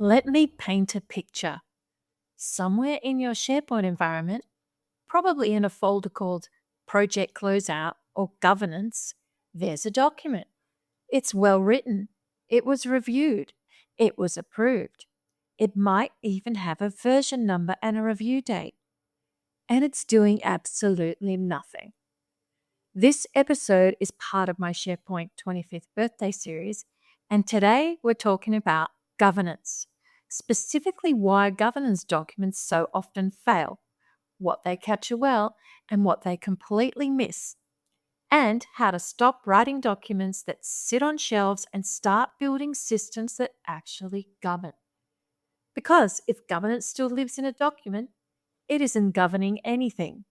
Let me paint a picture. Somewhere in your SharePoint environment, probably in a folder called Project Closeout or Governance, there's a document. It's well written. It was reviewed. It was approved. It might even have a version number and a review date. And it's doing absolutely nothing. This episode is part of my SharePoint 25th birthday series, and today we're talking about governance, specifically why governance documents so often fail, what they capture well and what they completely miss, and how to stop writing documents that sit on shelves and start building systems that actually govern. Because if governance still lives in a document, it isn't governing anything.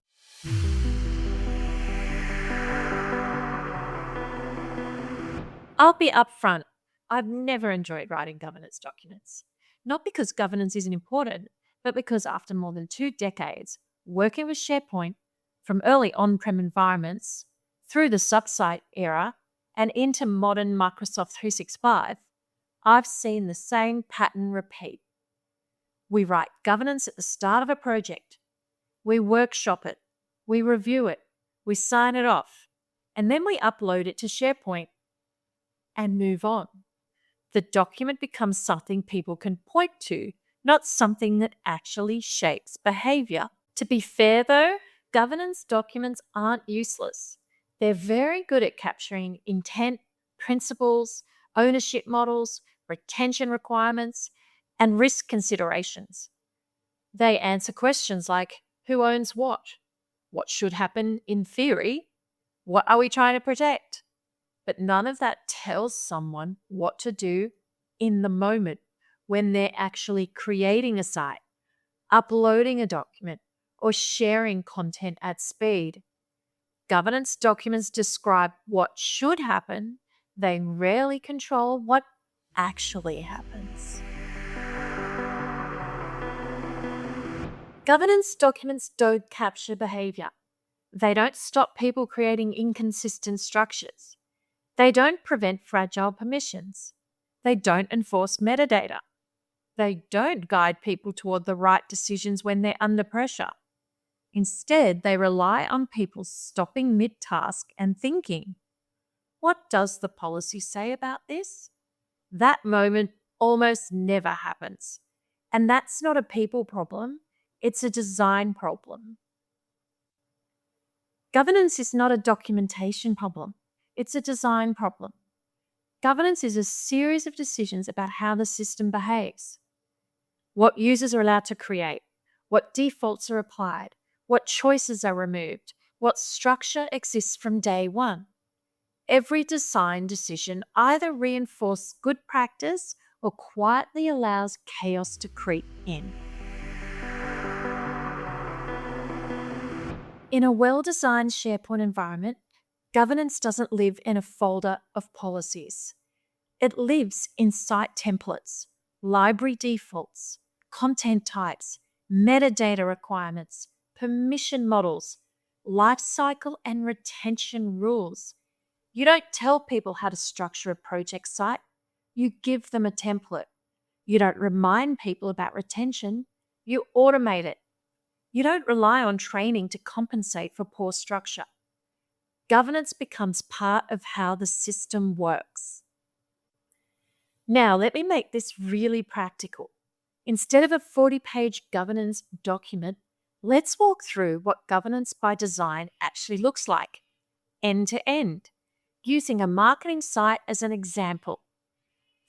I'll be upfront. I've never enjoyed writing governance documents. Not because governance isn't important, but because after more than 2 decades working with SharePoint, from early on-prem environments through the sub-site era and into modern Microsoft 365, I've seen the same pattern repeat. We write governance at the start of a project. We workshop it. We review it. We sign it off. And then we upload it to SharePoint and move on. The document becomes something people can point to, not something that actually shapes behavior. To be fair though, governance documents aren't useless. They're very good at capturing intent, principles, ownership models, retention requirements, and risk considerations. They answer questions like who owns what? What should happen in theory? What are we trying to protect? But none of that tells someone what to do in the moment when they're actually creating a site, uploading a document, or sharing content at speed. Governance documents describe what should happen. They rarely control what actually happens. Governance documents don't capture behavior. They don't stop people creating inconsistent structures. They don't prevent fragile permissions. They don't enforce metadata. They don't guide people toward the right decisions when they're under pressure. Instead, they rely on people stopping mid-task and thinking, what does the policy say about this? That moment almost never happens. And that's not a people problem, it's a design problem. Governance is not a documentation problem. It's a design problem. Governance is a series of decisions about how the system behaves. What users are allowed to create, what defaults are applied, what choices are removed, what structure exists from day one. Every design decision either reinforces good practice or quietly allows chaos to creep in. In a well-designed SharePoint environment, governance doesn't live in a folder of policies. It lives in site templates, library defaults, content types, metadata requirements, permission models, lifecycle and retention rules. You don't tell people how to structure a project site. You give them a template. You don't remind people about retention. You automate it. You don't rely on training to compensate for poor structure. Governance becomes part of how the system works. Now, let me make this really practical. Instead of a 40-page governance document, let's walk through what governance by design actually looks like, end to end, using a marketing site as an example.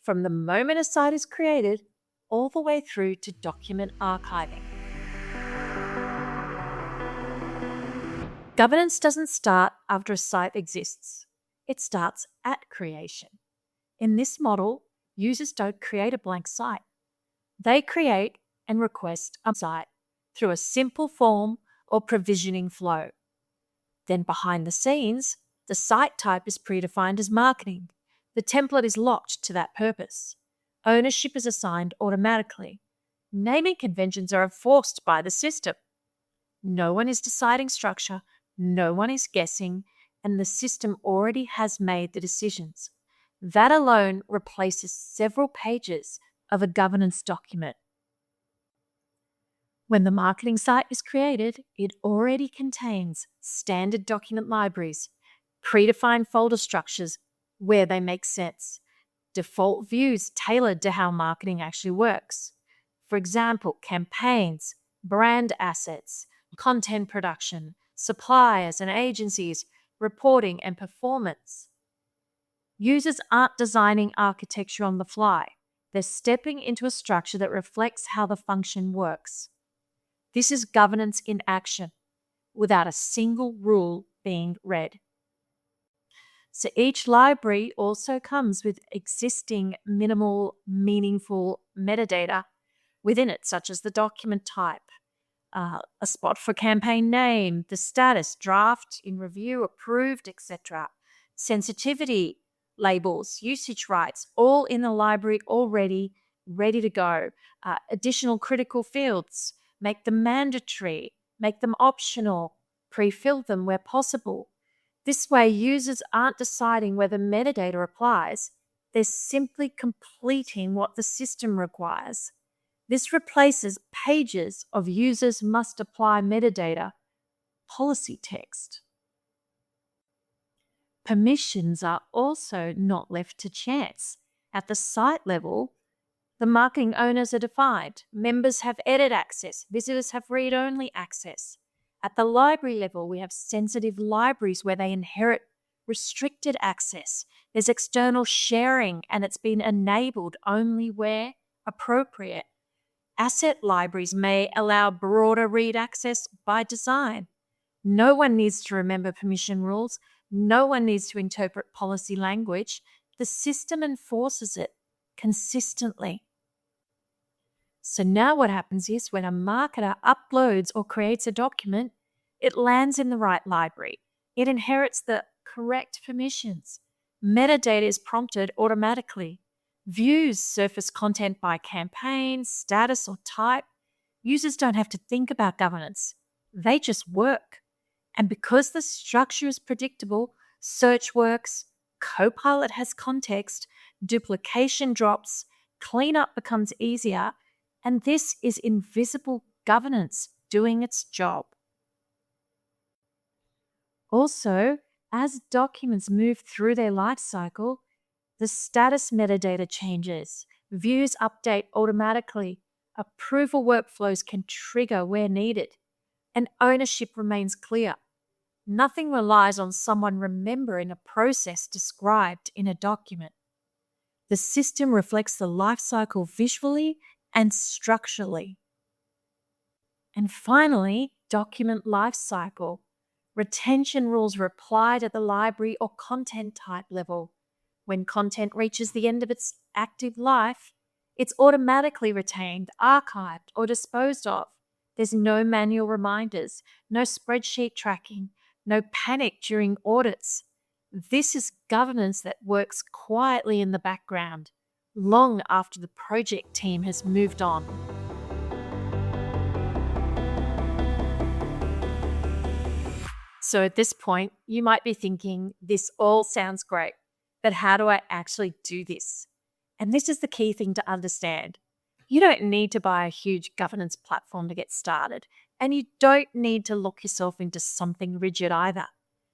From the moment a site is created, all the way through to document archiving. Governance doesn't start after a site exists. It starts at creation. In this model, users don't create a blank site. They create and request a site through a simple form or provisioning flow. Then behind the scenes, the site type is predefined as marketing. The template is locked to that purpose. Ownership is assigned automatically. Naming conventions are enforced by the system. No one is deciding structure. No one is guessing, and the system already has made the decisions. That alone replaces several pages of a governance document. When the marketing site is created, it already contains standard document libraries, predefined folder structures where they make sense, default views tailored to how marketing actually works. For example, campaigns, brand assets, content production, suppliers and agencies, reporting and performance. Users aren't designing architecture on the fly. They're stepping into a structure that reflects how the function works. This is governance in action, without a single rule being read. So each library also comes with existing minimal, meaningful metadata within it, such as the document type, a spot for campaign name, the status, draft, in review, approved, etc. Sensitivity labels, usage rights, all in the library already ready to go. Additional critical fields, make them mandatory, make them optional, pre-fill them where possible. This way, users aren't deciding whether metadata applies, they're simply completing what the system requires. This replaces pages of users must apply metadata policy text. Permissions are also not left to chance. At the site level, the marketing owners are defined. Members have edit access. Visitors have read-only access. At the library level, we have sensitive libraries where they inherit restricted access. There's external sharing, and it's been enabled only where appropriate. Asset libraries may allow broader read access by design. No one needs to remember permission rules. No one needs to interpret policy language. The system enforces it consistently. So now what happens is when a marketer uploads or creates a document, it lands in the right library. It inherits the correct permissions. Metadata is prompted automatically. Views surface content by campaign, status, or type. Users don't have to think about governance. They just work. And because the structure is predictable, search works, Copilot has context, duplication drops, cleanup becomes easier, and this is invisible governance doing its job. Also, as documents move through their life cycle, the status metadata changes. Views update automatically. Approval workflows can trigger where needed. And ownership remains clear. Nothing relies on someone remembering a process described in a document. The system reflects the life cycle visually and structurally. And finally, document life cycle. Retention rules are applied at the library or content type level. When content reaches the end of its active life, it's automatically retained, archived, or disposed of. There's no manual reminders, no spreadsheet tracking, no panic during audits. This is governance that works quietly in the background, long after the project team has moved on. So at this point, you might be thinking, this all sounds great, but how do I actually do this? And this is the key thing to understand. You don't need to buy a huge governance platform to get started, and you don't need to lock yourself into something rigid either.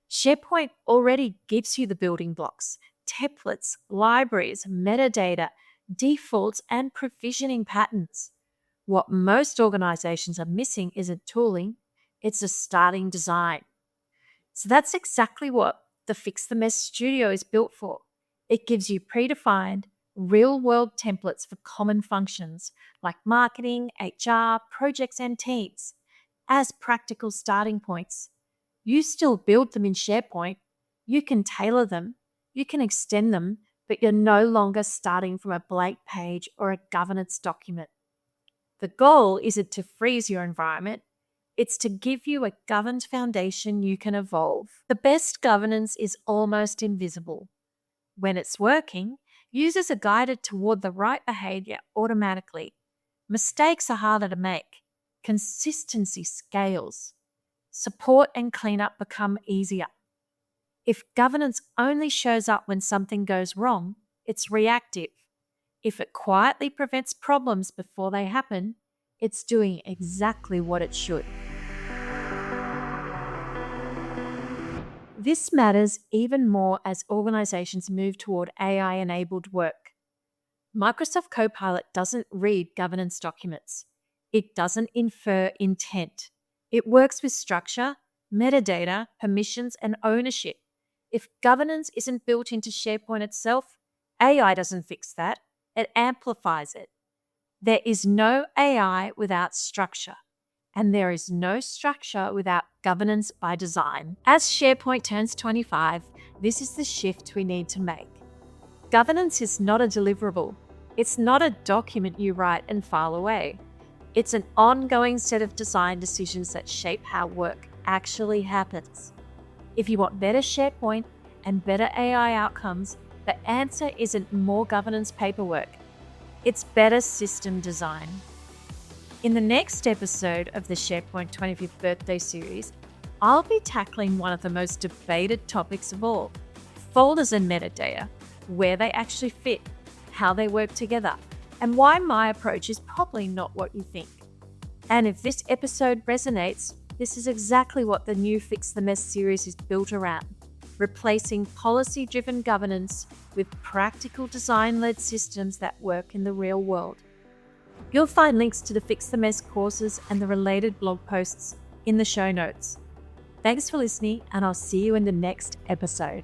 SharePoint already gives you the building blocks, templates, libraries, metadata, defaults, and provisioning patterns. What most organizations are missing isn't tooling, it's a starting design. So that's exactly what the Fix the Mess Studio is built for. It gives you predefined, real-world templates for common functions like marketing, HR, projects, and teams as practical starting points. You still build them in SharePoint. You can tailor them. You can extend them, but you're no longer starting from a blank page or a governance document. The goal isn't to freeze your environment. It's to give you a governed foundation you can evolve. The best governance is almost invisible. When it's working, users are guided toward the right behavior automatically. Mistakes are harder to make. Consistency scales. Support and cleanup become easier. If governance only shows up when something goes wrong, it's reactive. If it quietly prevents problems before they happen, it's doing exactly what it should. This matters even more as organizations move toward AI-enabled work. Microsoft Copilot doesn't read governance documents. It doesn't infer intent. It works with structure, metadata, permissions, and ownership. If governance isn't built into SharePoint itself, AI doesn't fix that. It amplifies it. There is no AI without structure, and there is no structure without governance by design. As SharePoint turns 25, this is the shift we need to make. Governance is not a deliverable. It's not a document you write and file away. It's an ongoing set of design decisions that shape how work actually happens. If you want better SharePoint and better AI outcomes, the answer isn't more governance paperwork. It's better system design. In the next episode of the SharePoint 25th birthday series, I'll be tackling one of the most debated topics of all: folders and metadata, where they actually fit, how they work together, and why my approach is probably not what you think. And if this episode resonates, this is exactly what the new Fix the Mess series is built around: replacing policy-driven governance with practical design-led systems that work in the real world. You'll find links to the Fix the Mess courses and the related blog posts in the show notes. Thanks for listening, and I'll see you in the next episode.